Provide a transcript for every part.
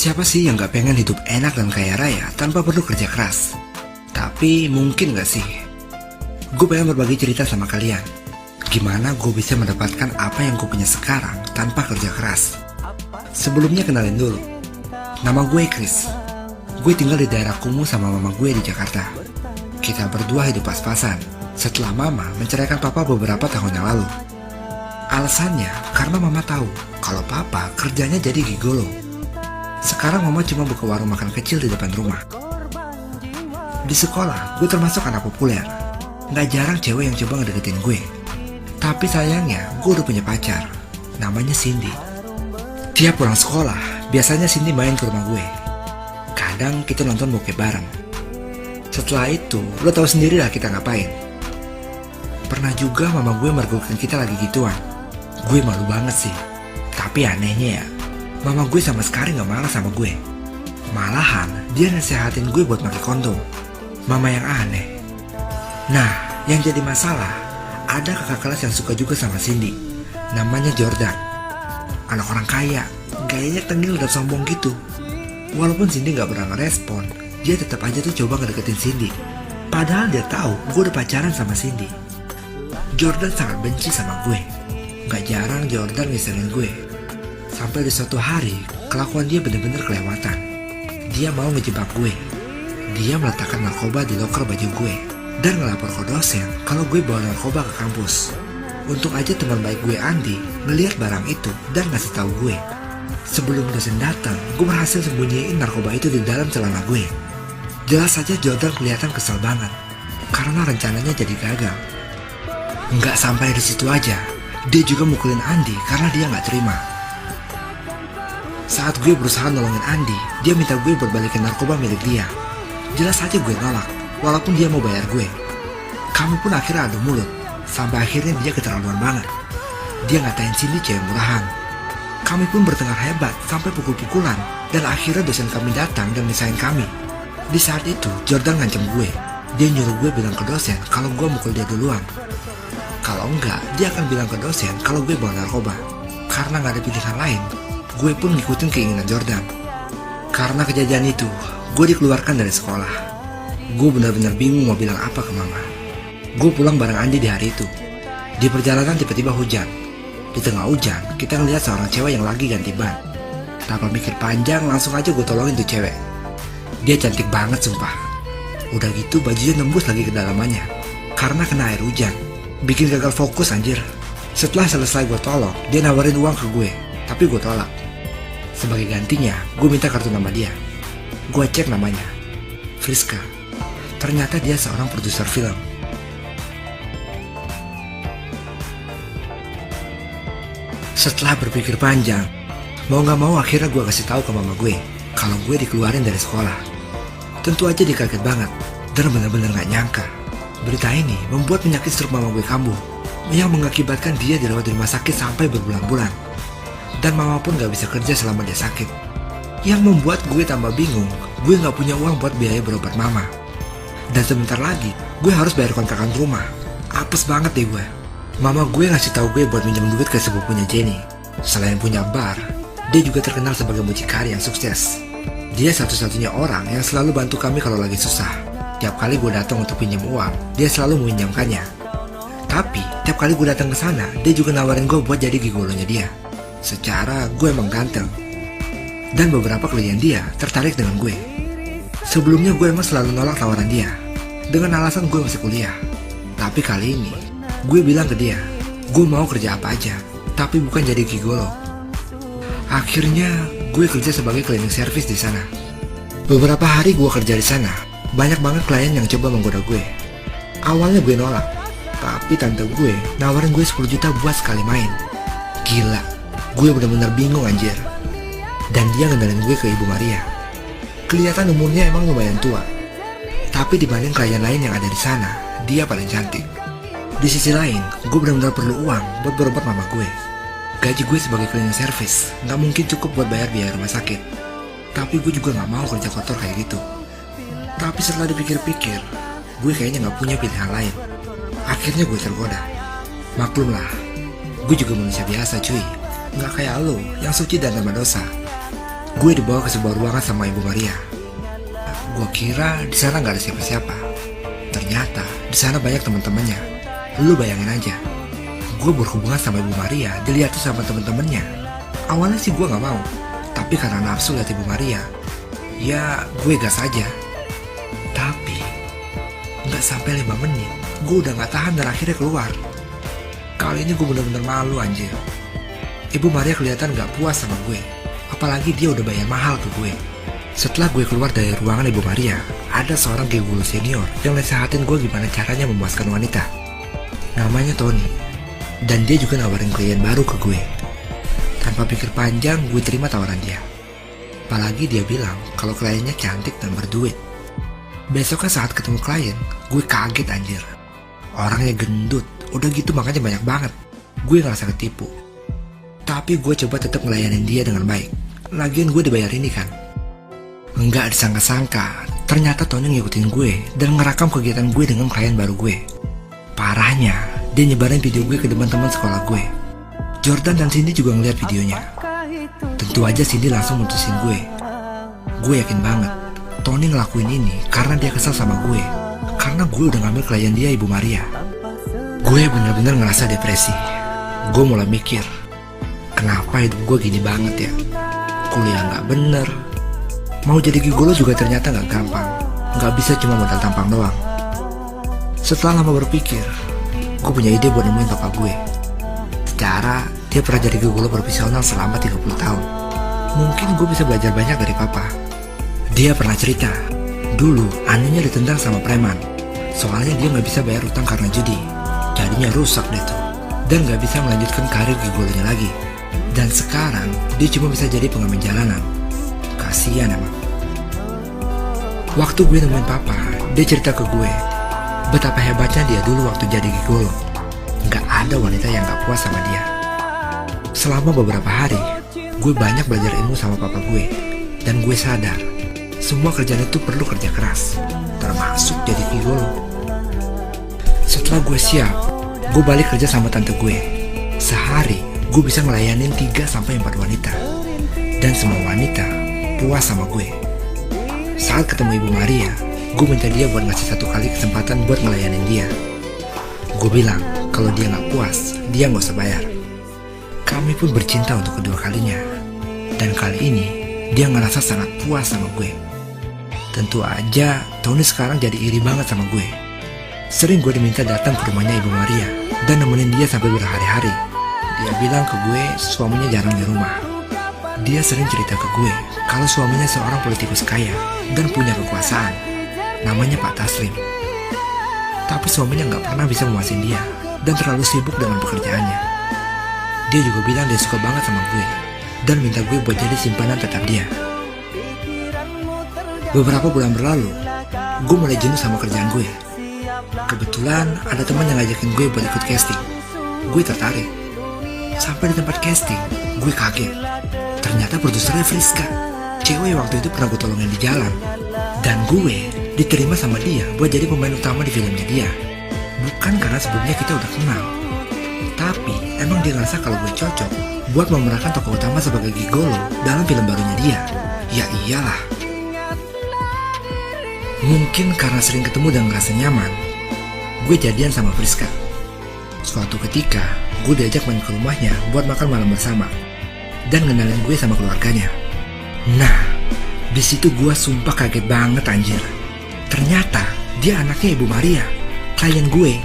Siapa sih yang gak pengen hidup enak dan kaya raya tanpa perlu kerja keras? Tapi mungkin gak sih? Gue pengen berbagi cerita sama kalian. Gimana gue bisa mendapatkan apa yang gue punya sekarang tanpa kerja keras. Sebelumnya kenalin dulu. Nama gue Chris. Gue tinggal di daerah Kumuh sama mama gue di Jakarta. Kita berdua hidup pas-pasan setelah mama menceraikan papa beberapa tahun yang lalu. Alasannya karena mama tahu kalau papa kerjanya jadi gigolo. Sekarang mama cuma buka warung makan kecil di depan rumah. Di sekolah, gue termasuk anak populer. Gak jarang cewek yang coba ngedeketin gue. Tapi sayangnya, gue udah punya pacar. Namanya Cindy. Tiap pulang sekolah, biasanya Cindy main ke rumah gue. Kadang kita nonton bokep bareng. Setelah itu, lo tahu sendiri lah kita ngapain. Pernah juga mama gue mergokin kita lagi gituan. Gue malu banget sih. Tapi anehnya ya, mama gue sama sekali gak marah sama gue. Malahan dia nasehatin gue buat pakai kondom. Mama yang aneh. Nah, yang jadi masalah, ada kakak kelas yang suka juga sama Cindy. Namanya Jordan. Anak orang kaya, gayanya tengil dan sombong gitu. Walaupun Cindy gak pernah ngerespon, dia tetap aja tuh coba ngedeketin Cindy. Padahal dia tahu gue udah pacaran sama Cindy. Jordan sangat benci sama gue. Gak jarang Jordan ngeselin gue. Sampai di suatu hari, kelakuan dia bener-bener kelewatan. Dia mau ngejebak gue. Dia meletakkan narkoba di loker baju gue dan ngelapor ke dosen kalau gue bawa narkoba ke kampus. Untung aja teman baik gue Andi ngeliat barang itu dan ngasih tahu gue. Sebelum dosen datang, gue berhasil sembunyiin narkoba itu di dalam celana gue. Jelas saja Jordan kelihatan kesal banget karena rencananya jadi gagal. Nggak sampai di situ aja, dia juga mukulin Andi karena dia nggak terima. Saat gue berusaha nolongin Andi, dia minta gue buat balikin narkoba milik dia. Jelas aja gue nolak, walaupun dia mau bayar gue. Kami pun akhirnya adu mulut, sampai akhirnya dia keterlaluan banget. Dia ngatain Cindy cewek murahan. Kami pun bertengkar hebat sampai pukul-pukulan, dan akhirnya dosen kami datang dan misahin kami. Di saat itu, Jordan ngancam gue. Dia nyuruh gue bilang ke dosen kalau gue mukul dia duluan. Kalau enggak, dia akan bilang ke dosen kalau gue bawa narkoba. Karena gak ada pilihan lain, gue pun ngikutin keinginan Jordan. Karena kejadian itu, gue dikeluarkan dari sekolah. Gue benar-benar bingung mau bilang apa ke mama. Gue pulang bareng Andi di hari itu. Di perjalanan tiba-tiba hujan. Di tengah hujan, kita ngeliat seorang cewek yang lagi ganti ban. Tanpa mikir panjang, langsung aja gue tolongin tuh cewek. Dia cantik banget sumpah. Udah gitu bajunya nembus lagi ke dalamannya karena kena air hujan. Bikin gagal fokus anjir. Setelah selesai gue tolong, dia nawarin uang ke gue, tapi gue tolak. Sebagai gantinya, gue minta kartu nama dia. Gue cek namanya, Friska. Ternyata dia seorang produser film. Setelah berpikir panjang, mau gak mau akhirnya gue kasih tahu ke mama gue kalau gue dikeluarin dari sekolah. Tentu aja dia kaget banget dan benar-benar gak nyangka. Berita ini membuat penyakit stroke mama gue kambuh, yang mengakibatkan dia dirawat di rumah sakit sampai berbulan-bulan. Dan mama pun gak bisa kerja selama dia sakit. Yang membuat gue tambah bingung, gue gak punya uang buat biaya berobat mama. Dan sebentar lagi, gue harus bayar kontrakan rumah. Apes banget deh gue. Mama gue ngasih tahu gue buat minjem duit ke sepupunya Jenny. Selain punya bar, dia juga terkenal sebagai mucikari yang sukses. Dia satu-satunya orang yang selalu bantu kami kalau lagi susah. Tiap kali gue datang untuk pinjam uang, dia selalu meminjamkannya. Tapi, tiap kali gue datang ke sana, dia juga nawarin gue buat jadi gigolonya dia. Secara gue emang ganteng. Dan beberapa klien dia tertarik dengan gue. Sebelumnya gue emang selalu nolak tawaran dia dengan alasan gue masih kuliah. Tapi kali ini, gue bilang ke dia, gue mau kerja apa aja, tapi bukan jadi gigolo. Akhirnya, gue kerja sebagai cleaning service di sana. Beberapa hari gue kerja di sana, banyak banget klien yang coba menggoda gue. Awalnya gue nolak, tapi tante gue nawarin gue 10 juta buat sekali main. Gila, gue benar-benar bingung anjir. Dan dia ngendalin gue ke Ibu Maria. Kelihatan umurnya emang lumayan tua, tapi dibanding klien lain yang ada di sana, dia paling cantik. Di sisi lain, gue benar-benar perlu uang buat berobat mama gue. Gaji gue sebagai cleaning service gak mungkin cukup buat bayar biaya rumah sakit. Tapi gue juga gak mau kerja kotor kayak gitu. Tapi setelah dipikir-pikir, gue kayaknya gak punya pilihan lain. Akhirnya gue tergoda. Maklum lah, gue juga manusia biasa cuy. Gak kayak lo yang suci dan tanpa dosa. Gue dibawa ke sebuah ruangan sama Ibu Maria. Gue kira di sana nggak ada siapa-siapa. Ternyata di sana banyak teman-temannya. Lu bayangin aja, gue berhubungan sama Ibu Maria dilihat sama temen-temennya. Awalnya sih gue nggak mau, tapi karena nafsu lihat Ibu Maria, ya gue gas aja. Tapi nggak sampai 5 menit, gue udah nggak tahan dan akhirnya keluar. Kali ini gue bener-bener malu anjir. Ibu Maria kelihatan nggak puas sama gue, apalagi dia udah bayar mahal ke gue. Setelah gue keluar dari ruangan Ibu Maria, ada seorang gigolo senior yang nasehatin gue gimana caranya memuaskan wanita. Namanya Tony. Dan dia juga nawarin klien baru ke gue. Tanpa pikir panjang, gue terima tawaran dia. Apalagi dia bilang kalau kliennya cantik dan berduit. Besoknya saat ketemu klien, gue kaget anjir. Orangnya gendut, udah gitu makanya banyak banget. Gue ngerasa ketipu. Tapi gue coba tetap ngelayanin dia dengan baik. Lagian gue dibayar ini kan. Enggak disangka-sangka, ternyata Tony ngikutin gue dan ngerekam kegiatan gue dengan klien baru gue. Parahnya, dia nyebarin video gue ke teman-teman sekolah gue. Jordan dan Cindy juga ngeliat videonya. Tentu aja Cindy langsung mutusin gue. Gue yakin banget, Tony ngelakuin ini karena dia kesal sama gue. Karena gue udah ngambil klien dia, Ibu Maria. Gue bener-bener ngerasa depresi. Gue mulai mikir, kenapa hidup gue gini banget ya? Kuliah gak bener. Mau jadi gigolo juga ternyata gak gampang. Gak bisa cuma modal tampang doang. Setelah lama berpikir, gue punya ide buat nemuin papa gue. Secara dia pernah jadi gigolo profesional selama 30 tahun. Mungkin gue bisa belajar banyak dari papa. Dia pernah cerita, dulu anehnya ditendang sama preman. Soalnya dia gak bisa bayar utang karena judi. Jadinya rusak deh tuh. Dan gak bisa melanjutkan karir gigolonya lagi. Dan sekarang dia cuma bisa jadi pengamen jalanan. Kasian emang. Waktu gue nemuin papa, dia cerita ke gue betapa hebatnya dia dulu waktu jadi gigolo. Gak ada wanita yang gak puas sama dia. Selama beberapa hari, gue banyak belajar ilmu sama papa gue. Dan gue sadar, semua kerjaan itu perlu kerja keras, termasuk jadi gigolo. Setelah gue siap, gue balik kerja sama tante gue. Sehari, gue bisa ngelayanin 3-4 wanita. Dan semua wanita puas sama gue. Saat ketemu Ibu Maria, gue minta dia buat ngasih 1 kali kesempatan buat ngelayanin dia. Gue bilang, kalau dia gak puas, dia gak usah bayar. Kami pun bercinta untuk kedua kalinya. Dan kali ini, dia ngerasa sangat puas sama gue. Tentu aja, Tony sekarang jadi iri banget sama gue. Sering gue diminta datang ke rumahnya Ibu Maria dan nemenin dia sampai berhari-hari. Dia bilang ke gue, suaminya jarang di rumah. Dia sering cerita ke gue kalau suaminya seorang politikus kaya dan punya kekuasaan. Namanya Pak Taslim. Tapi suaminya gak pernah bisa memuasin dia dan terlalu sibuk dengan pekerjaannya. Dia juga bilang dia suka banget sama gue dan minta gue buat jadi simpanan tetap dia. Beberapa bulan berlalu, gue mulai jenuh sama kerjaan gue. Kebetulan ada teman yang ngajakin gue buat ikut casting. Gue tertarik. Sampai di tempat casting, gue kaget. Ternyata produsernya Friska, cewek waktu itu pernah gue tolongin di jalan. Dan gue diterima sama dia buat jadi pemain utama di filmnya dia. Bukan karena sebelumnya kita udah kenal, tapi emang dia ngerasa kalau gue cocok buat memerankan tokoh utama sebagai gigolo dalam film barunya dia. Ya iyalah. Mungkin karena sering ketemu dan ngerasa nyaman, gue jadian sama Friska. Suatu ketika, gue diajak main ke rumahnya buat makan malam bersama dan ngenalin gue sama keluarganya. Nah, di situ gue sumpah kaget banget anjir. Ternyata dia anaknya Ibu Maria, klien gue.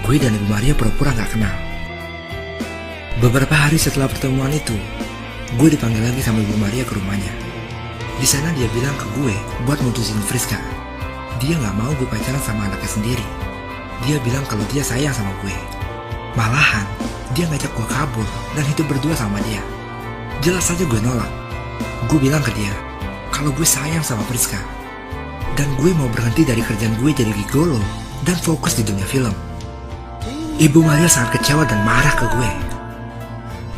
Gue dan Ibu Maria pura-pura gak kenal. Beberapa hari setelah pertemuan itu, gue dipanggil lagi sama Ibu Maria ke rumahnya. Di sana dia bilang ke gue buat mutusin Friska. Dia gak mau gue pacaran sama anaknya sendiri. Dia bilang kalau dia sayang sama gue. Malahan, dia ngajak gue kabur dan hidup berdua sama dia. Jelas saja gue nolak. Gue bilang ke dia kalau gue sayang sama Friska. Dan gue mau berhenti dari kerjaan gue jadi gigolo dan fokus di dunia film. Ibu Maria sangat kecewa dan marah ke gue.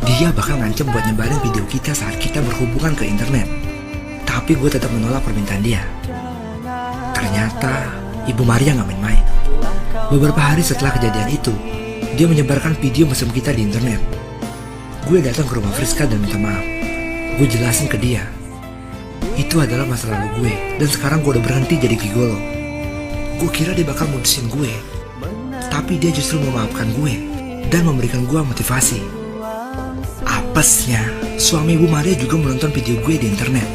Dia bakal ngancem buat nyebarin video kita saat kita berhubungan ke internet. Tapi gue tetap menolak permintaan dia. Ternyata Ibu Maria gak main-main. Beberapa hari setelah kejadian itu, dia menyebarkan video mesum kita di internet. Gue datang ke rumah Friska dan minta maaf. Gue jelasin ke dia Itu adalah masa lalu gue, dan sekarang gue udah berhenti jadi gigolo. Gue kira dia bakal mutusin gue, tapi dia justru memaafkan gue dan memberikan gue motivasi. Apesnya, suami Ibu Maria juga menonton video gue di internet.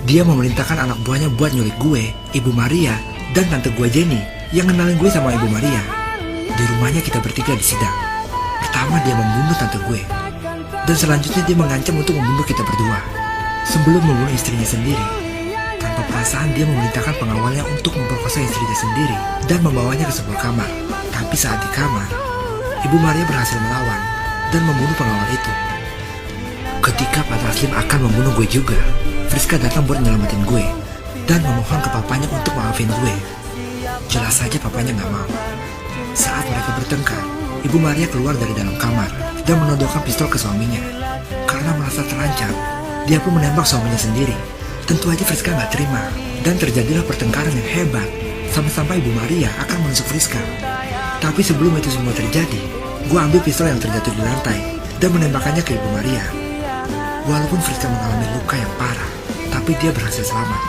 Dia memerintahkan anak buahnya buat nyulik gue, Ibu Maria, dan tante gue Jenny yang kenalin gue sama Ibu Maria. Di rumahnya kita bertiga disidang. Pertama dia membunuh tante gue, dan selanjutnya dia mengancam untuk membunuh kita berdua. Sebelum membunuh istrinya sendiri, tanpa perasaan dia memerintahkan pengawalnya untuk memperkosa istrinya sendiri dan membawanya ke sebuah kamar. Tapi saat di kamar, Ibu Maria berhasil melawan dan membunuh pengawal itu. Ketika Pak Taslim akan membunuh gue juga, Friska datang buat nyelamatin gue dan memohon ke papanya untuk maafin gue. Jelas saja papanya gak mau. Saat mereka bertengkar, Ibu Maria keluar dari dalam kamar dan menodongkan pistol ke suaminya. Karena merasa terancam, dia pun menembak suaminya sendiri. Tentu aja Friska gak terima, dan terjadilah pertengkaran yang hebat sampai-sampai Ibu Maria akan menusuk Friska. Tapi sebelum itu semua terjadi, gue ambil pistol yang terjatuh di lantai dan menembakkannya ke Ibu Maria. Walaupun Friska mengalami luka yang parah, tapi dia berhasil selamat.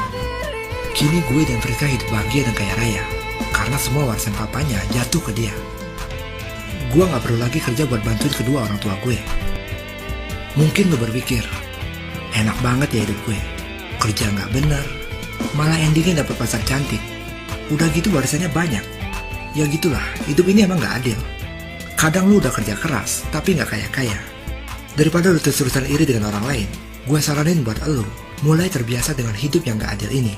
Kini gue dan Friska hidup bahagia dan kaya raya, karena semua warisan papanya jatuh ke dia. Gue gak perlu lagi kerja buat bantuin kedua orang tua gue. Mungkin lo berpikir, enak banget ya hidup gue, kerja gak bener, malah endingnya dapat pacar cantik. Udah gitu warisannya banyak. Ya gitulah, hidup ini emang gak adil. Kadang lu udah kerja keras, tapi gak kaya-kaya. Daripada lu terus-terusan iri dengan orang lain, gue saranin buat lu mulai terbiasa dengan hidup yang gak adil ini.